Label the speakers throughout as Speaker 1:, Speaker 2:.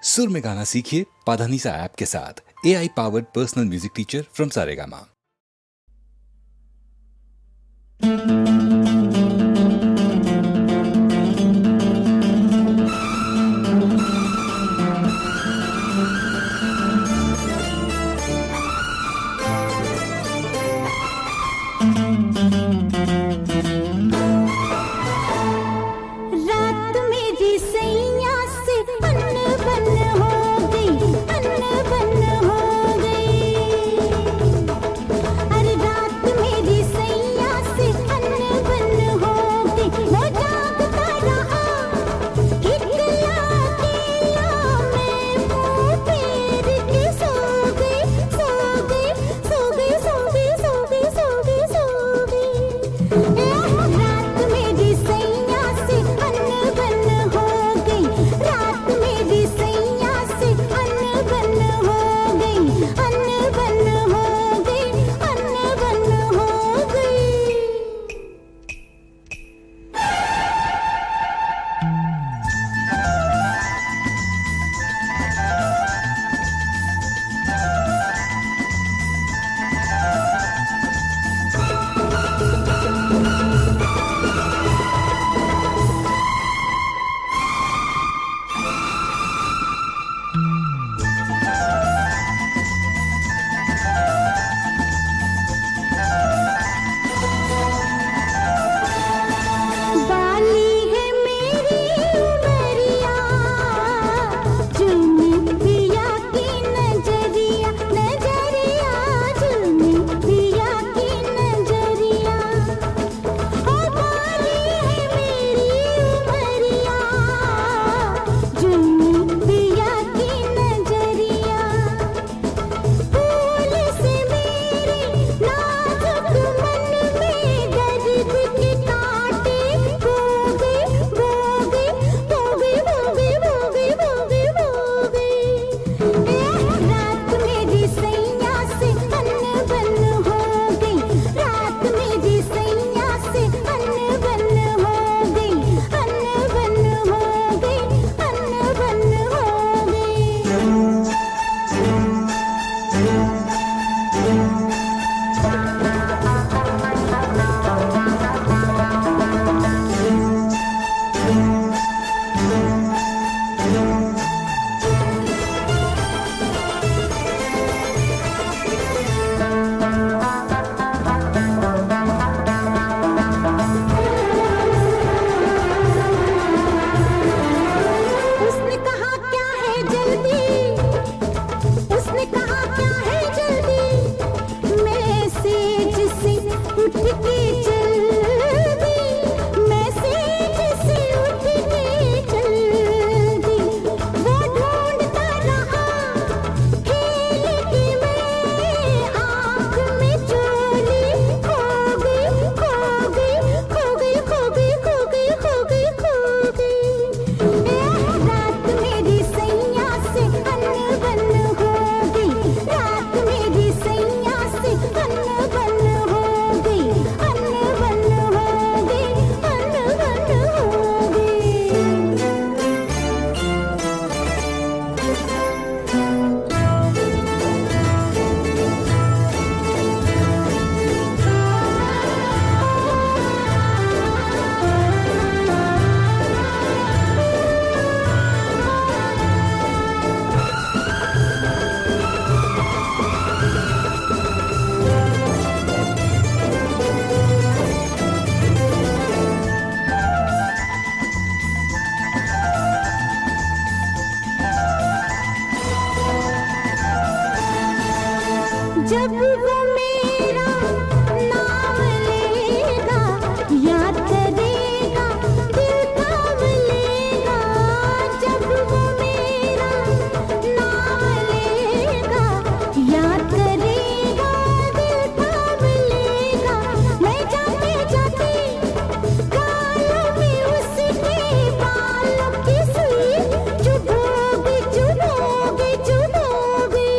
Speaker 1: सुर में गाना सीखिए पाधानीसा ऐप के साथ। AI powered personal music teacher from Saregama.
Speaker 2: रात मेरी सैया से अनबन हो गई, अनबन हो गई। अरे रात मेरी सैया से अनबन हो गई। वो जागता रहा कितला किला में मुंह फेर के सो गई, सो गई, सो गई, सो गई, सो गई, सो गई, सो गई। रात मेरी सैया से अनबन हो गई, रात मेरी सैया से अनबन हो गई, अनबन हो गई, अनबन हो गई। बाली है मेरी उमरिया, झूमी पिया की नजरिया, नजरिया, झूमी पिया की नजरिया। ओ बाली है मेरी उमरिया, झूमी पिया की नजरिया। फूल से मेरे नाजुक मन में दर्द के कांटे बोगे, बोगे, बोगे, बोगे, बोगे, बोगे, बोगे। रात मेरी सैया से अनबन हो गई, रात मेरी सैया से अनबन हो गई, अनबन हो गई, अनबन हो गई। उसने कहा क्या है जल्दी, उसने कहा क्या है जल्दी। मैं सेज से उठ के चल दी, मैं सेज से उठ के चल दी। वो ढूंढता रहा खेल के मैं आँख में चोली, खो गई, खो गई, खो गई, खो गई, खो गई, खो गई, खो गई। रात मेरी सैया से अनबन हो गई, रात मेरी सैया से अनबन हो गई, अनबन हो गई, अनबन हो जब वो मेरा नाम लेगा, याद करेगा, दिल थाम लेगा। जब वो मेरा नाम लेगा, याद करेगा, दिल थाम लेगा। मैं जाते जाते गालों में उसके बालों की सुई चुभोगी, चुभोगी, चुभोगी।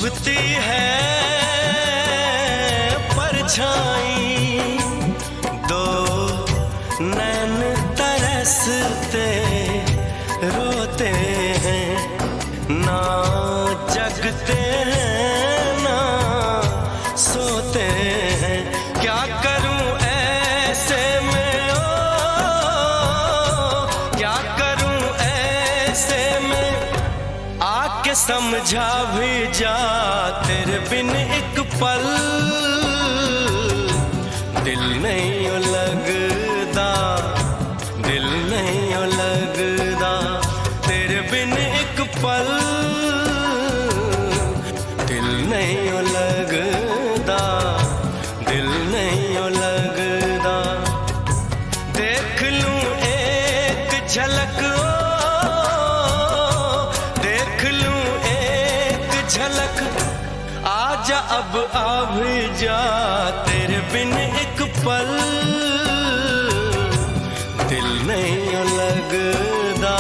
Speaker 3: चुभती है परछाई, दो नैन तरसते रोते हैं, ना जगते हैं ना सोते हैं। क्या करूं ऐसे में क्या करूं ऐसे में, आके समझा भी जा तेरे बिन एक पल दिल नहीं लगदा, दिल नहीं लगदा तेरे बिन एक पल दिल नहीं लगदा, दिल नहीं लगदा। देख लूं एक झलक देख लूं एक झलक, आजा अब आ भी जा तेरे बिन एक पल दिल नहीं लगदा,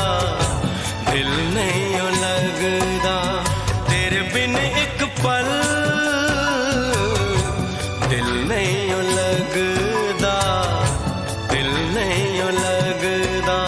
Speaker 3: दिल नहीं लगदा तेरे बिन एक पल दिल नहीं लगदा, दिल नहीं लगदा।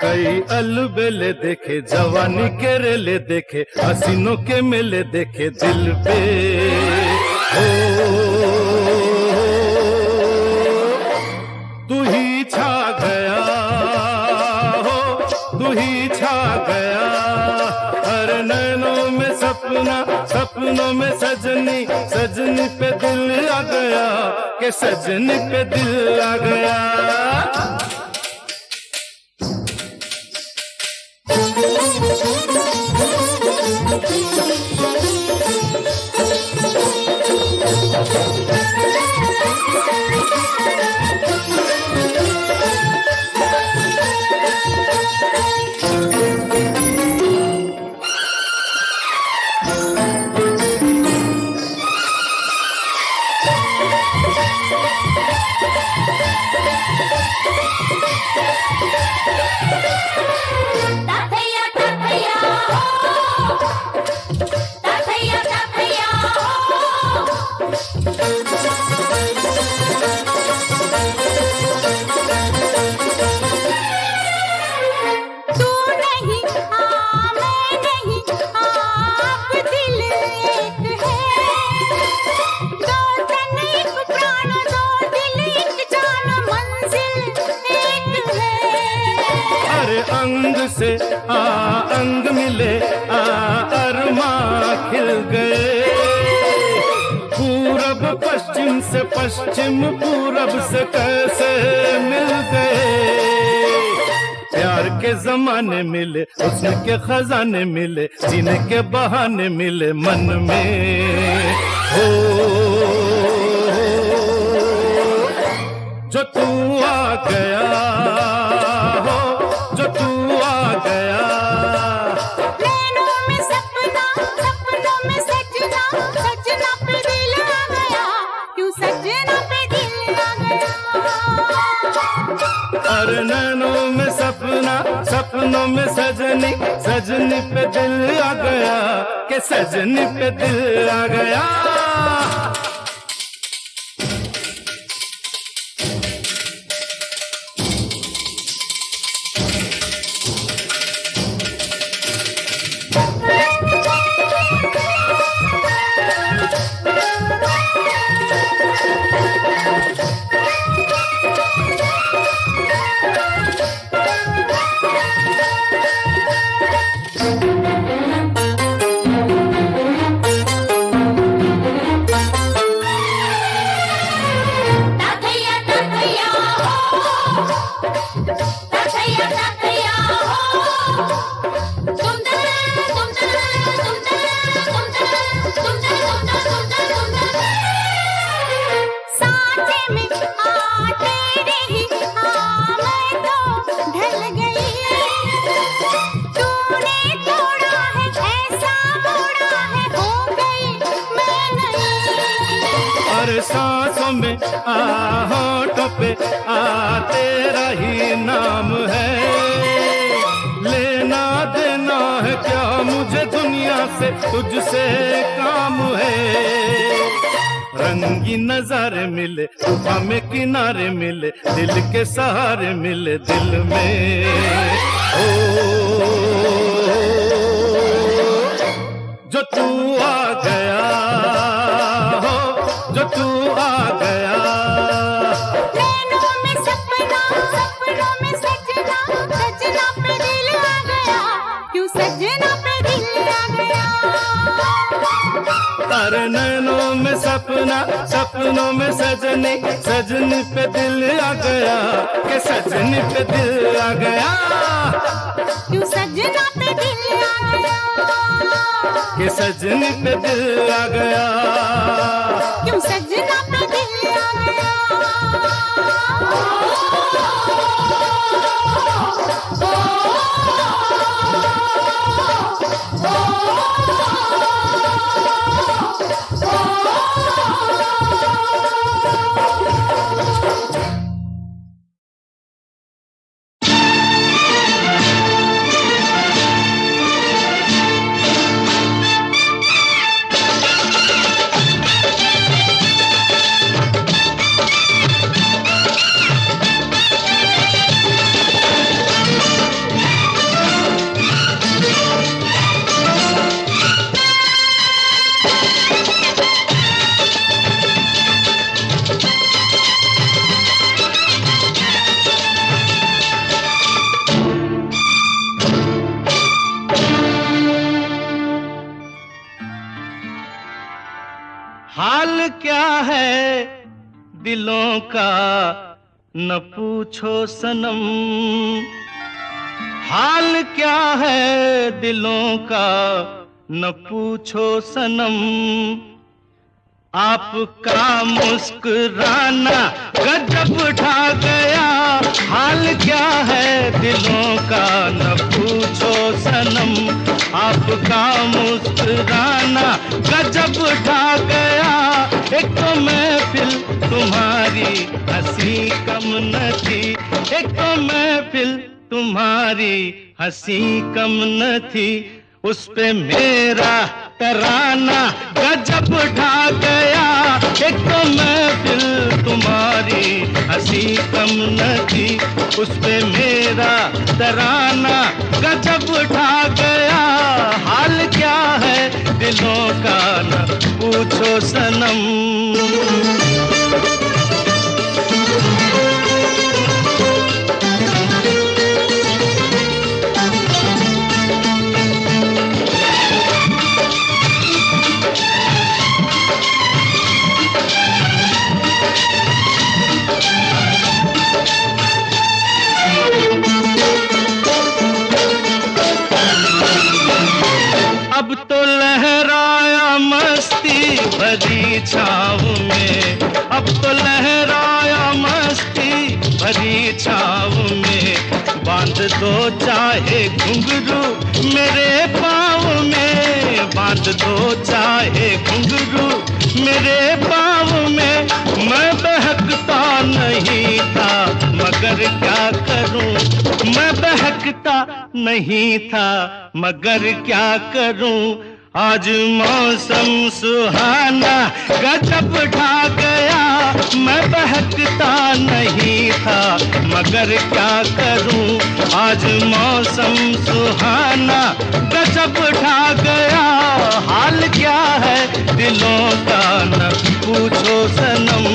Speaker 4: कई अलबेले देखे, जवानी के रेले देखे, हसीनों के मेले देखे दिल पे हो। तू ही छा गया हो, तू ही छा गया हर नैनों में सपना, सपनों में सजनी, सजनी पे दिल आ गया के सजनी पे दिल आ गया। अंग से अंग मिले, अरमा खिल गए। पूरब पश्चिम से पश्चिम पूरब से कैसे मिल गए। प्यार के जमाने मिले, हुस्न के खजाने मिले, जीने के बहाने मिले मन में हो। जो तू आ गया हो, जो तू आ गया।
Speaker 2: नैनों में सपना, सपनों में सजना, सजना पे दिल आ गया, क्यों सजना पे दिल आ गया।
Speaker 4: अरे नैनों में सपना, सपनों में सजनी, सजनी पे दिल आ गया के सजनी पे दिल आ गया। सांसों में होठों पे तेरा ही नाम है। से तुझसे काम है। रंगी नजारे मिले, हमें किनारे मिले, दिल के सहारे मिले दिल में। ओ जो तू आ गया हो, जो तू आ गया।
Speaker 2: नैनों में सपना, सपनों में सजना, सजना पे दिल आ गया, क्यों सजना पे दिल आ गया।
Speaker 4: अरे नैनों में सपना, सपनों में सजनी, सजनी पे दिल आ गया, के सजनी पे दिल आ गया,
Speaker 2: क्यों सजना पे दिल आ गया,
Speaker 4: के सजनी पे दिल आ गया,
Speaker 2: क्यों सजना पे दिल आ गया।
Speaker 4: हाल क्या है दिलों का न पूछो सनम, हाल क्या है दिलों का न पूछो सनम। आपका मुस्कुराना गजब ढा गया, हाल क्या है दिलों का न पूछो सनम। आपका मुस्कुराना गजब ढा गया, एक तो महफिल तुम्हारी हंसी कम न थी, एक तो महफिल तुम्हारी हंसी कम न थी। उस पे मेरा तराना गजब ढा गया, एक तो महफिल तुम्हारी हंसी कम न थी। उस पे मेरा तराना गजब ढा गया, हाल क्या है दिलों का न पूछो सनम। अब तो लहराया मस्ती भरी छाँव में, अब तो लहराया मस्ती भरी छाँव में। बांध दो चाहे घुंघरू मेरे पाँव में, बांध दो चाहे घुंघरू मेरे पाँव में। मैं बहकता नहीं था मगर क्या करूं, मैं बहकता नहीं था मगर क्या करूं। आज मौसम सुहाना गजब ढा गया, मैं बहकता नहीं था मगर क्या करूं। आज मौसम सुहाना गजब ढा गया, हाल क्या है दिलों का न पूछो सनम।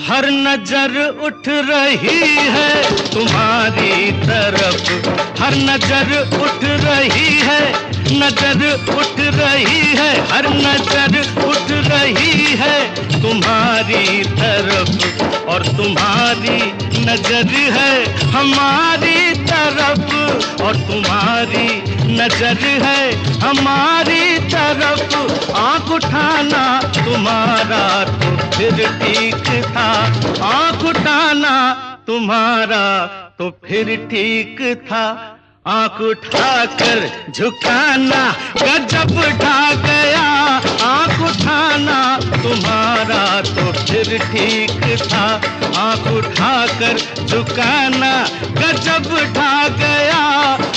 Speaker 4: हर नजर उठ रही है तुम्हारी तरफ, हर नजर उठ रही है, नजर उठ रही है, हर नजर उठ रही है तुम्हारी तरफ। और तुम्हारी नजर है हमारी तरफ, और तुम्हारी नजर है हमारी तरफ। आँख उठाना तुम्हारा तो फिर ठीक था, आँख उठाना तुम्हारा तो फिर ठीक था, आंख उठाकर झुकाना गजब ढा गया। आंख उठाना तुम्हारा तो फिर ठीक था, आंख उठाकर झुकाना गजब ढा गया।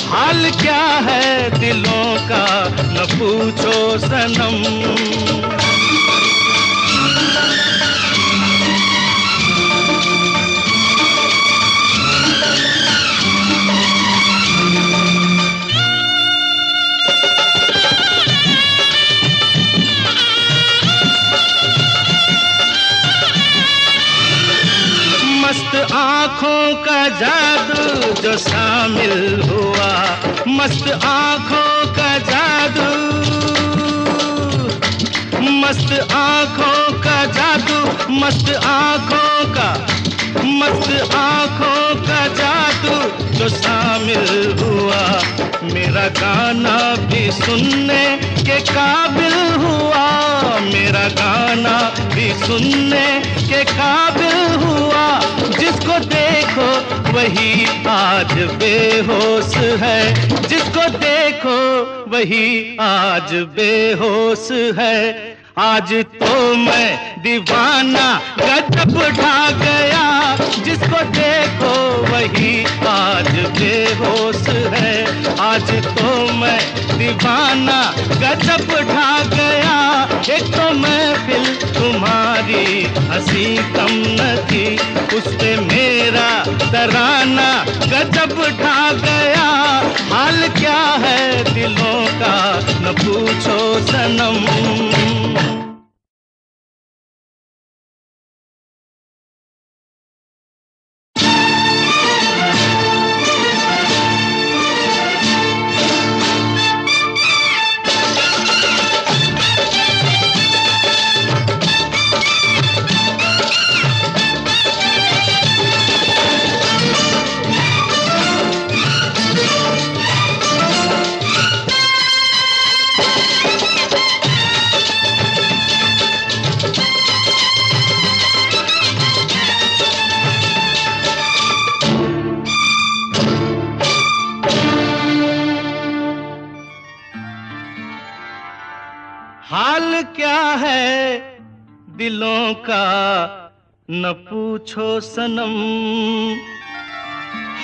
Speaker 4: हाल क्या है दिलों का न पूछो सनम। मस्त आँखों का जादू जो शामिल हुआ, मस्त आँखों का जादू, मस्त आँखों का जादू, मस्त आँखों का, मस्त आँखों का जादू जो शामिल हुआ। मेरा गाना भी सुनने के काबिल हुआ, मेरा गाना भी सुनने के काबिल हुआ। जिसको देखो वही आज बेहोश है, जिसको देखो वही आज बेहोश है। आज तो मैं दीवाना गजब ढा गया, जिसको देखो वही आज बेहोश है। आज तो मैं दीवाना गजब ढा गया। एक तो महफिल तुम्हारी हंसी कम न थी, उस पे मेरा तराना गजब ढा गया। हाल क्या है दिलों का न पूछो सनम। हाल क्या है दिलों का न पूछो सनम।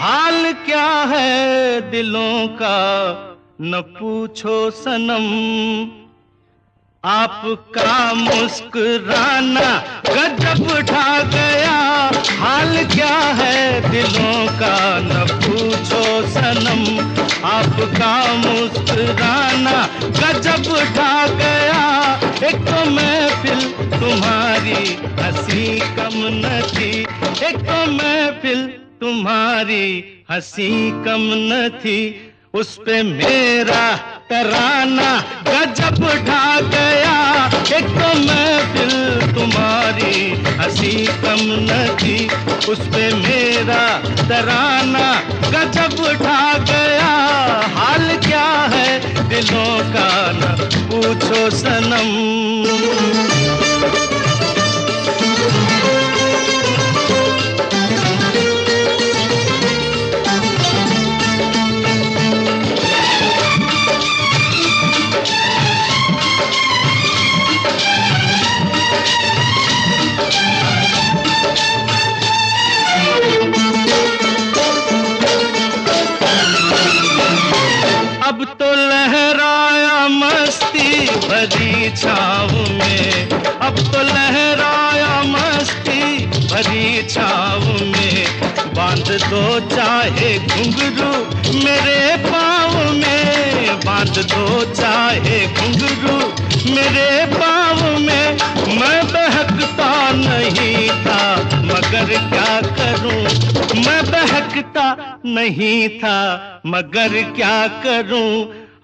Speaker 4: हाल क्या है दिलों का न पूछो सनम। आपका मुस्कुराना गजब ढा गया। हाल क्या है दिलों का न पूछो सनम। आपका मुस्कुराना गजब ढा गया। एक तो महफिल तुम्हारी हंसी कम न थी, एक तो महफिल तुम्हारी हंसी कम न थी, उस पे मेरा तराना गजब ढा गया। एक तो महफिल तुम्हारी हंसी कम न थी, उस पे मेरा तराना गजब ढा गया। हाल क्या है दिलों का न पूछो सनम। अब तो लहराया मस्ती भरी छाँव में, अब तो लहराया मस्ती भरी छाँव में। बांध दो चाहे घुंघरू मेरे पाँव में, बांध दो चाहे घुंघरू मेरे पाँव में। मैं बहकता नहीं था मगर क्या करूं, मैं बहकता नहीं था मगर क्या करूं।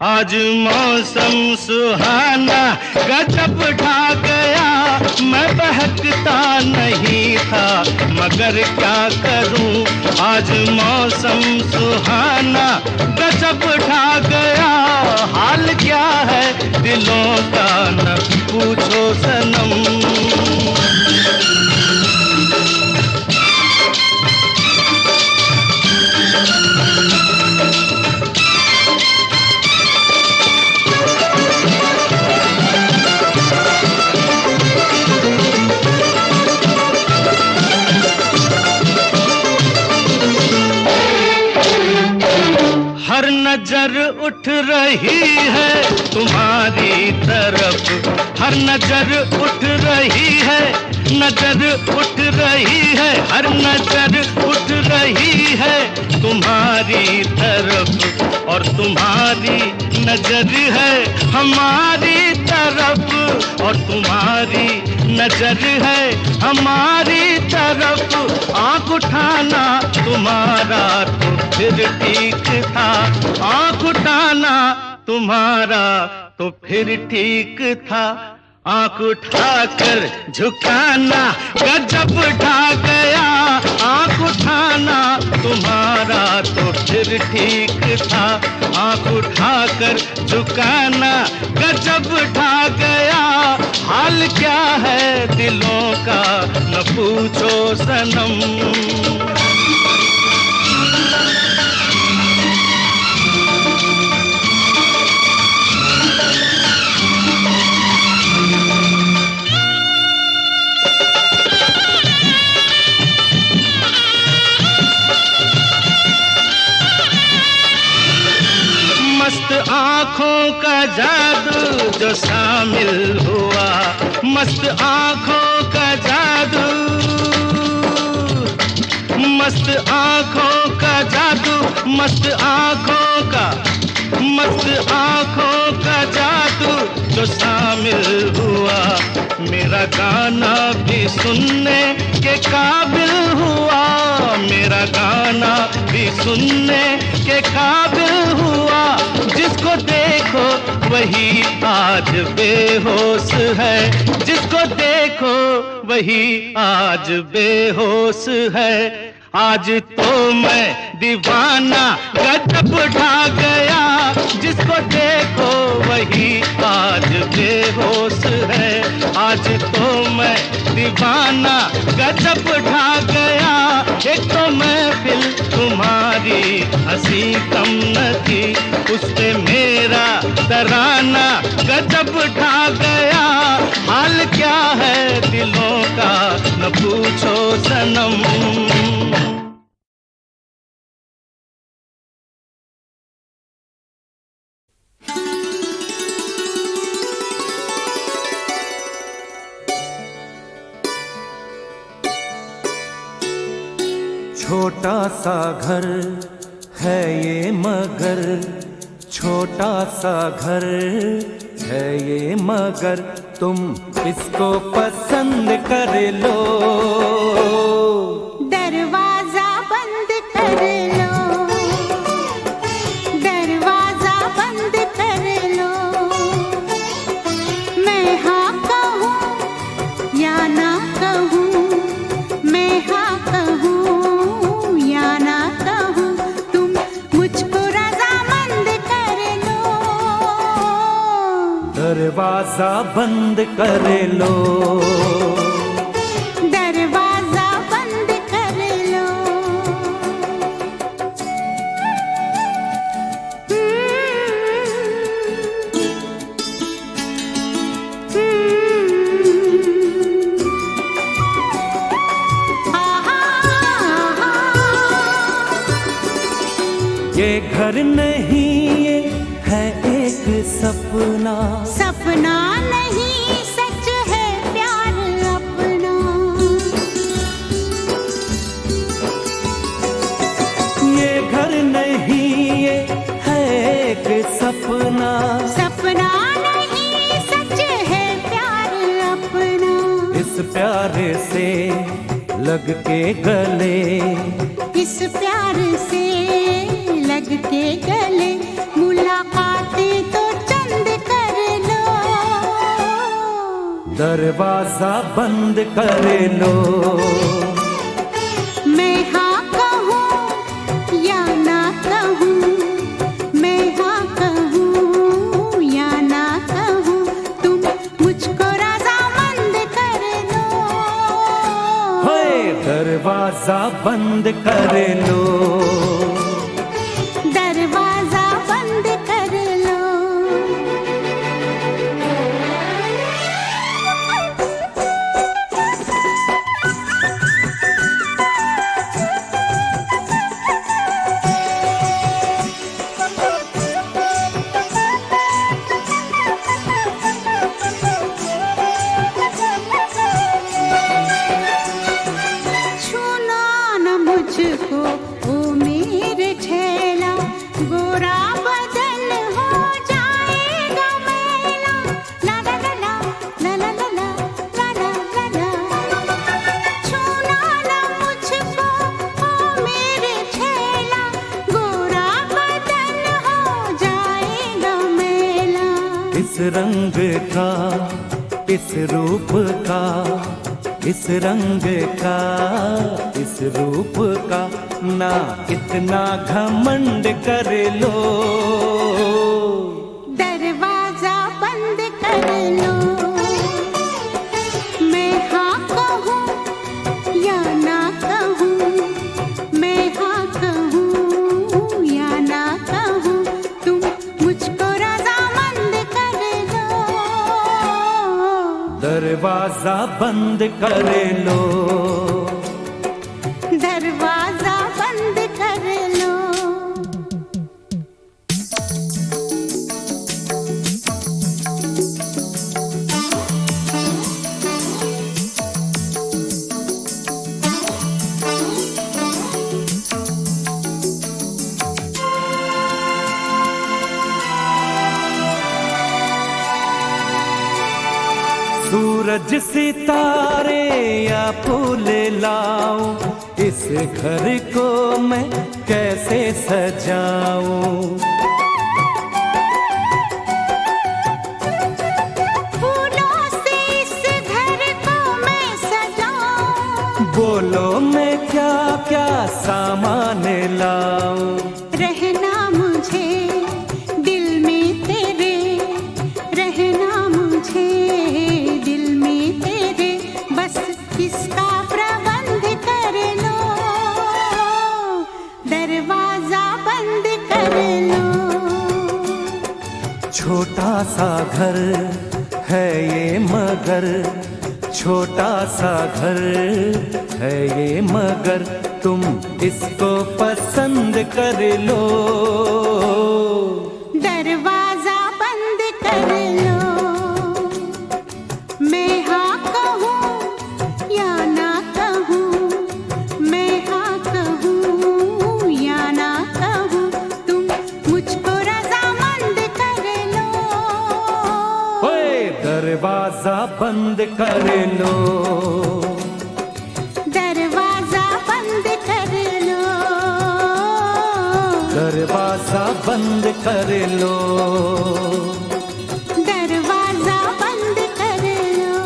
Speaker 4: आज मौसम सुहाना गजब ढा गया। मैं बहकता नहीं था मगर क्या करूं। आज मौसम सुहाना गजब ढा गया। हाल क्या है दिलों का न पूछो सनम। उठ रही है तुम्हारी तरफ, हर नजर उठ रही है, नजर उठ रही है, हर नजर उठ रही है तुम्हारी तरफ, और तुम्हारी नजर है हमारी तरफ, और तुम्हारी नजर है हमारी तरफ। आँख उठाना तुम्हारा तो फिर ठीक था, आँख उठाना तुम्हारा तो फिर ठीक था, आँख उठाकर झुकाना गजब ढा गया, आँख उठाना तुम्हारा तो फिर ठीक था, आँख उठाकर झुकाना गजब ढा गया। हाल क्या है दिलों का न पूछो सनम, मस्त आँखों का जादू जो शामिल हुआ, मस्त आँखों का जादू, मस्त आँखों का जादू, मस्त आँखों का, मस्त आँखों का जादू जो शामिल हुआ, मेरा गाना भी सुनने के काबिल हुआ, मेरा गाना भी सुनने के काबिल हुआ। जिसको देखो वही आज बेहोश है, जिसको देखो वही आज बेहोश है। आज तो मैं दीवाना गजब ढा गया, जिसको देखो वही आज बेहोश है। आज तो मैं दीवाना गजब ढा गया, एक तो महफिल तुम्हारी हंसी कम न थी, उस पे मेरा तराना गजब ढा गया। हाल क्या है दिलों का न पूछो सनम।
Speaker 5: छोटा सा घर है ये मगर, छोटा सा घर है ये मगर, तुम इसको पसंद कर लो।
Speaker 2: दरवाजा बंद कर लो, दरवाजा बंद कर लो। मैं हाँ कहूँ या ना कहूँ, मैं हाँ कहूँ या ना कहूँ, तुम मुझको रज़ामंद कर लो।
Speaker 5: दरवाजा बंद कर लो,
Speaker 2: दरवाजा बंद कर लो।
Speaker 5: ये घर नहीं ये है एक सपना,
Speaker 2: सपना नहीं सच है प्यार अपना।
Speaker 5: ये घर नहीं ये है एक सपना,
Speaker 2: सपना नहीं सच है प्यार अपना।
Speaker 5: इस प्यार से लग के गले,
Speaker 2: इस प्यार से लग के गले, मुलाकातें तो चंद कर लो।
Speaker 5: दरवाजा बंद कर लो।
Speaker 2: मैं हाँ कहूँ या ना कहूँ, मैं हाँ कहूँ या ना कहूँ, तुम मुझको रज़ामंद कर लो।
Speaker 5: होए दरवाजा बंद कर लो,
Speaker 2: दरवाजा बंद कर लो।
Speaker 5: रंग का, इस रूप का, इस रंग का, इस रूप का ना इतना घमंड कर लो।
Speaker 2: दरवाजा बंद कर लो, मैं हाँ कहूँ या ना कहूँ, मैं हाँ कहूँ या ना कहूँ, तुम मुझको रज़ामंद कर लो।
Speaker 5: दरवाजा बंद कर लो,
Speaker 2: दरवाजा बंद कर लो।
Speaker 5: सूरज सितारे या फूल लाऊं, इस घर को मैं कैसे सजाऊं।
Speaker 2: फूलों से इस घर को मैं सजाऊं,
Speaker 5: बोलो मैं क्या क्या सामान लाऊं।
Speaker 2: रहना मुझे दिल में तेरे, रहना मुझे दिल में तेरे, बस इसका प्रबंध कर लो। दरवाजा बंद कर लो।
Speaker 5: छोटा सा घर है ये मगर, छोटा सा घर है ये मगर, तुम इसको पसंद कर लो।
Speaker 2: दरवाजा बंद कर लो, मैं हाँ कहूँ या ना कहूँ, मैं हाँ कहूँ या ना कहूँ, तुम मुझको रज़ामंद कर लो।
Speaker 5: ओए दरवाजा बंद कर लो,
Speaker 2: दरवाजा बंद कर लो,
Speaker 5: दरवाजा बंद कर लो।
Speaker 2: दरवाजा बंद कर लो।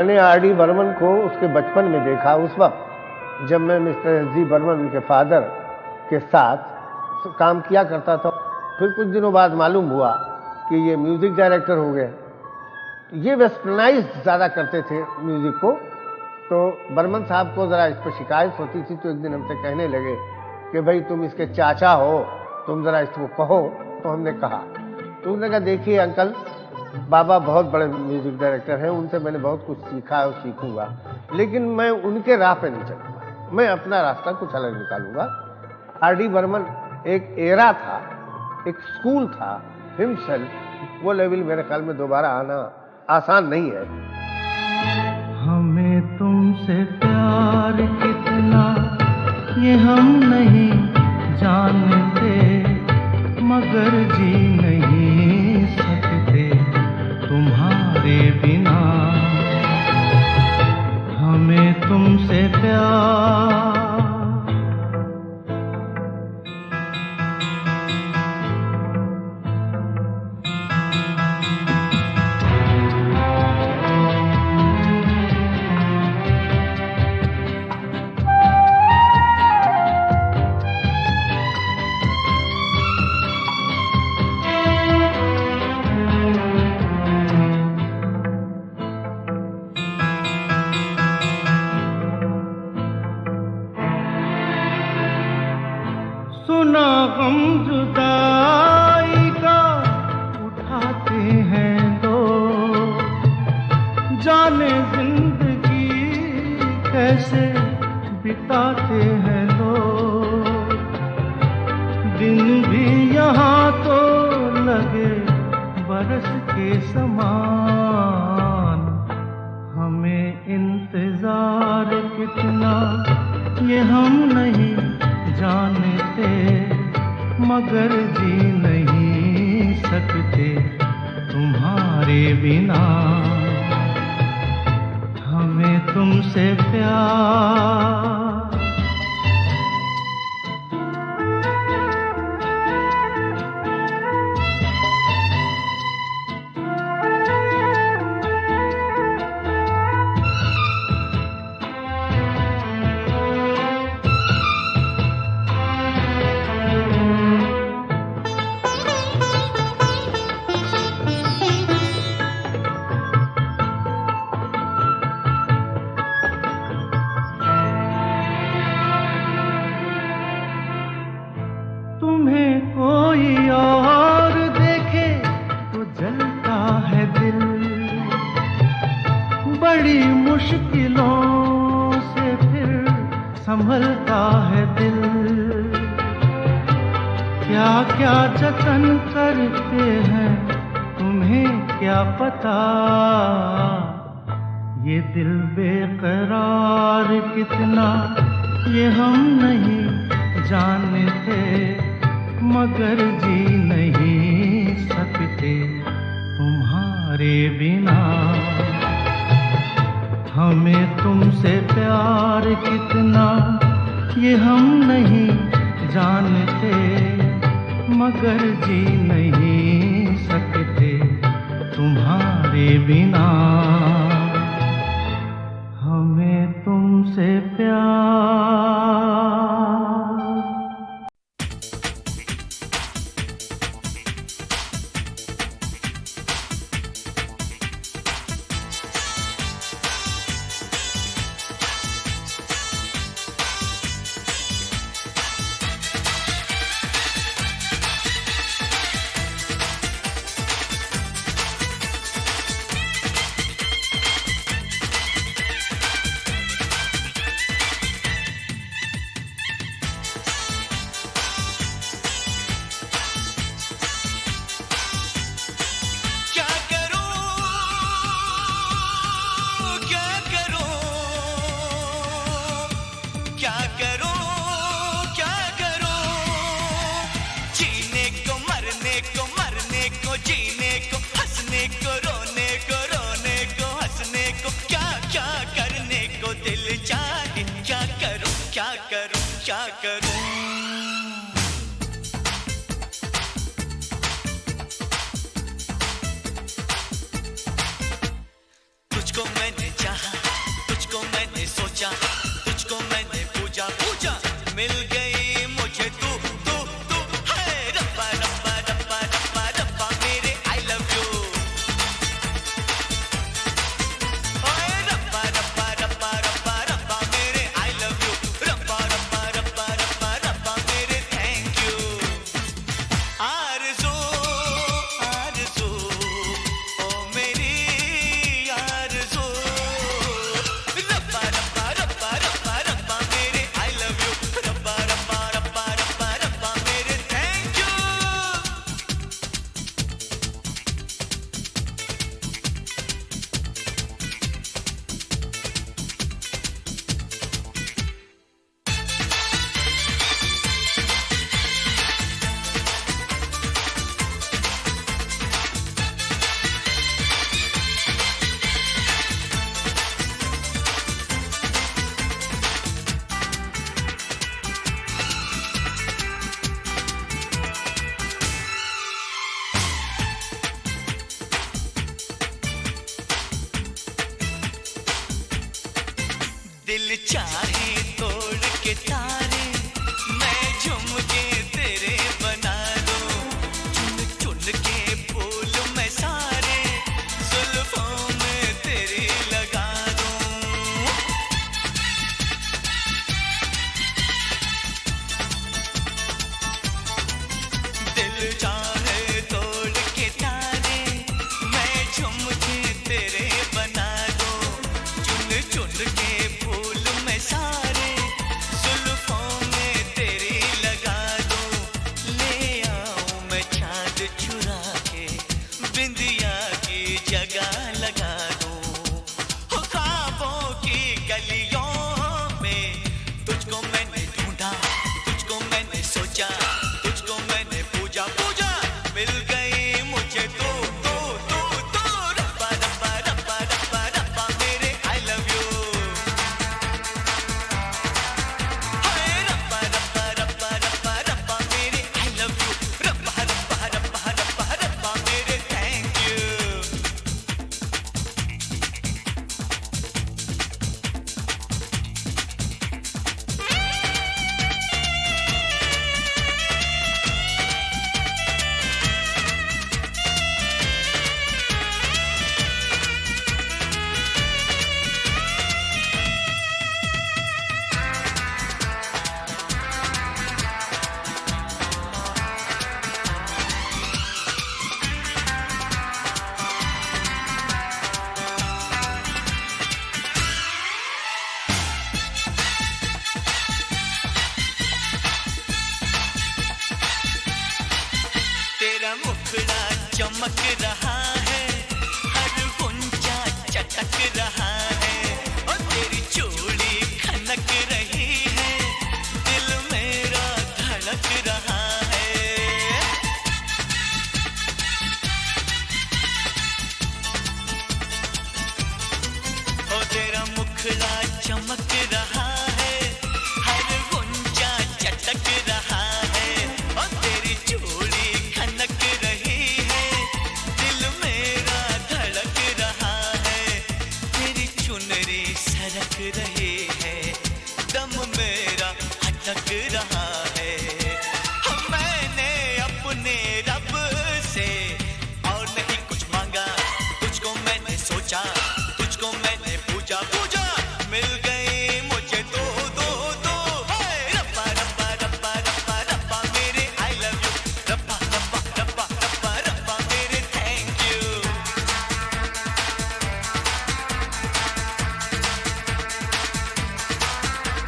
Speaker 6: मैंने R.D. बर्मन को उसके बचपन में देखा, उस वक्त जब मैं मिस्टर S.G. बर्मन उनके फादर के साथ काम किया करता था। फिर कुछ दिनों बाद मालूम हुआ कि ये म्यूज़िक डायरेक्टर हो गए। ये वेस्टर्नाइज ज़्यादा करते थे म्यूज़िक को, तो बर्मन साहब को ज़रा इस पर शिकायत होती थी, तो एक दिन हमसे कहने लगे कि भाई तुम इसके चाचा हो, तुम ज़रा इसको कहो। तो हमने कहा, तो उन्होंने कहा देखिए अंकल, बाबा बहुत बड़े म्यूज़िक डायरेक्टर हैं, उनसे मैंने बहुत कुछ सीखा है और सीखूंगा, लेकिन मैं उनके राह पे नहीं चलूँगा, मैं अपना रास्ता कुछ अलग निकालूंगा। R.D. बर्मन एक एरा था, एक स्कूल था हिमसेल्फ, वो लेवल मेरे ख्याल में दोबारा आना आसान नहीं है।
Speaker 5: हमें तुमसे प्यार कितना ये हम नहीं जानते, मगर जी नहीं सकते तुम्हारे बिना। हमें तुमसे प्यार सुना गम जुदाई का उठाते हैं लोग, जाने जिंदगी कैसे बिताते हैं लोग। दिन भी यहाँ तो लगे बरस के समान, हमें इंतजार कितना ये हम नहीं जानते, मगर जी नहीं सकते तुम्हारे बिना। हमें तुमसे प्यार कोई और देखे तो जलता है दिल, बड़ी मुश्किलों से फिर संभलता है दिल। क्या क्या जतन करते हैं तुम्हें क्या पता, ये दिल बेकरार कितना ये हम नहीं जानते, मगर जी नहीं सकते तुम्हारे बिना। हमें तुमसे प्यार कितना ये हम नहीं जानते, मगर जी नहीं सकते तुम्हारे बिना। हमें तुमसे प्यार
Speaker 3: तुझको मैंने चाहा दिल चाहे तोड़ के तारे मैं झुमके तेरे बना दूं, चुन चुन के फूल मैं सारे जुल्फों में तेरी लगा दूं। दिल चाहे तोड़ के तारे मैं झुमके तेरे बना दूं, चुन चुन के फूल मैं सारे जुल्फों में तेरी लगा दूं। ले आऊं मैं चाँद चुरा के बिंदिया की जगह लगा दूं। हो ख्वाबों की गलियों में तुझको मैंने ढूंढा, तुझको मैंने सोचा, तुझको मैंने पूजा पूजा, मिल गई मुझे तू तू तू तू। रब्बा रब्बा रब्बा रब्बा रब्बा मेरे I love you। हाय रब्बा रब्बा रब्बा रब्बा रब्बा मेरे I love you। रब्बा रब्बा रब्बा रब्बा रब्बा मेरे thank you। तेरा मुखड़ा चमक रहा है, हर गुंजा चटक रहा है, और तेरी चूड़ी खनक रही है, दिल मेरा धड़क रहा है। ओ तेरा मुखड़ा चमक रहा है, हर गुंजा चटक रहा है, और तेरी चूड़ी खनक रही है, दिल मेरा धड़क रहा है। तेरी चुनरी सरक रही है, दम मेरा अटक रहा है। मैंने अपने रब से और नहीं कुछ मांगा, तुझको मैंने सोचा, तुझको मैंने पूजा पूजा, मिल गई मुझे दो दो दो। हाय रब्बा रब्बा रब्बा रब्बा रब्बा मेरे I love you। रब्बा रब्बा रब्बा रब्बा रब्बा मेरे thank you।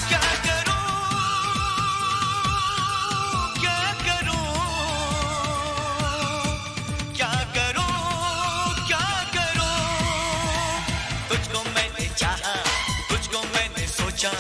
Speaker 3: क्या करूं क्या करूं क्या करूं क्या करूं, तुझको मैंने चाहा, तुझको मैंने सोचा,